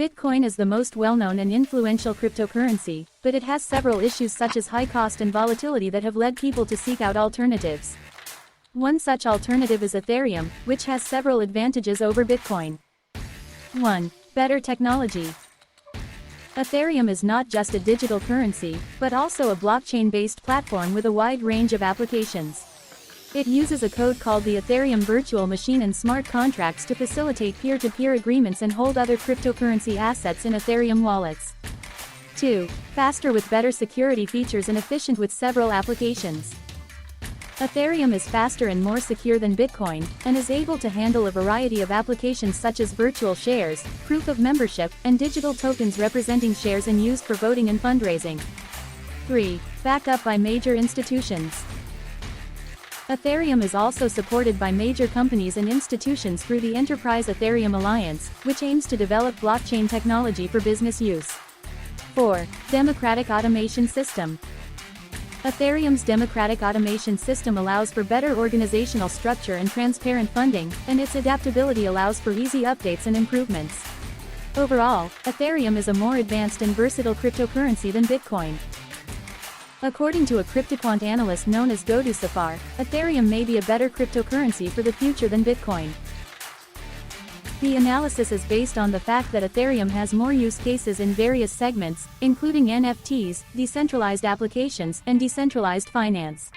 Bitcoin is the most well-known and influential cryptocurrency, but it has several issues such as high cost and volatility that have led people to seek out alternatives. One such alternative is Ethereum, which has several advantages over Bitcoin. 1. Better technology. Ethereum is not just a digital currency, but also a blockchain-based platform with a wide range of applications. It uses a code called the Ethereum Virtual Machine and smart contracts to facilitate peer-to-peer agreements and hold other cryptocurrency assets in Ethereum wallets. 2. Faster with better security features and efficient with several applications. Ethereum is faster and more secure than Bitcoin, and is able to handle a variety of applications such as virtual shares, proof of membership, and digital tokens representing shares and used for voting and fundraising. 3. Backed up by major institutions. Ethereum is also supported by major companies and institutions through the Enterprise Ethereum Alliance, which aims to develop blockchain technology for business use. 4. Democratic automation system. Ethereum's democratic automation system allows for better organizational structure and transparent funding, and its adaptability allows for easy updates and improvements. Overall, Ethereum is a more advanced and versatile cryptocurrency than Bitcoin. According to a cryptoquant analyst known as GoToSafar, Ethereum may be a better cryptocurrency for the future than Bitcoin. The analysis is based on the fact that Ethereum has more use cases in various segments, including NFTs, decentralized applications, and decentralized finance.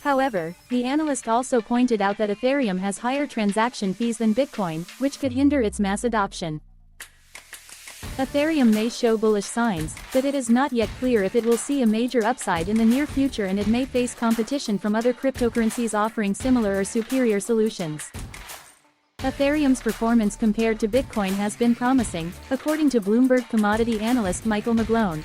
However, the analyst also pointed out that Ethereum has higher transaction fees than Bitcoin, which could hinder its mass adoption. Ethereum may show bullish signs, but it is not yet clear if it will see a major upside in the near future, and it may face competition from other cryptocurrencies offering similar or superior solutions. Ethereum's performance compared to Bitcoin has been promising, according to Bloomberg commodity analyst Michael McGlone.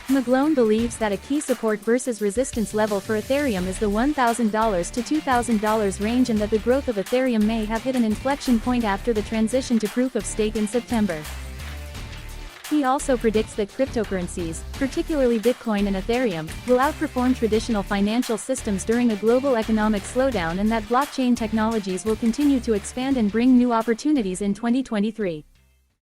McGlone believes that a key support versus resistance level for Ethereum is the $1,000 to $2,000 range, and that the growth of Ethereum may have hit an inflection point after the transition to proof of stake in September. He also predicts that cryptocurrencies, particularly Bitcoin and Ethereum, will outperform traditional financial systems during a global economic slowdown, and that blockchain technologies will continue to expand and bring new opportunities in 2023.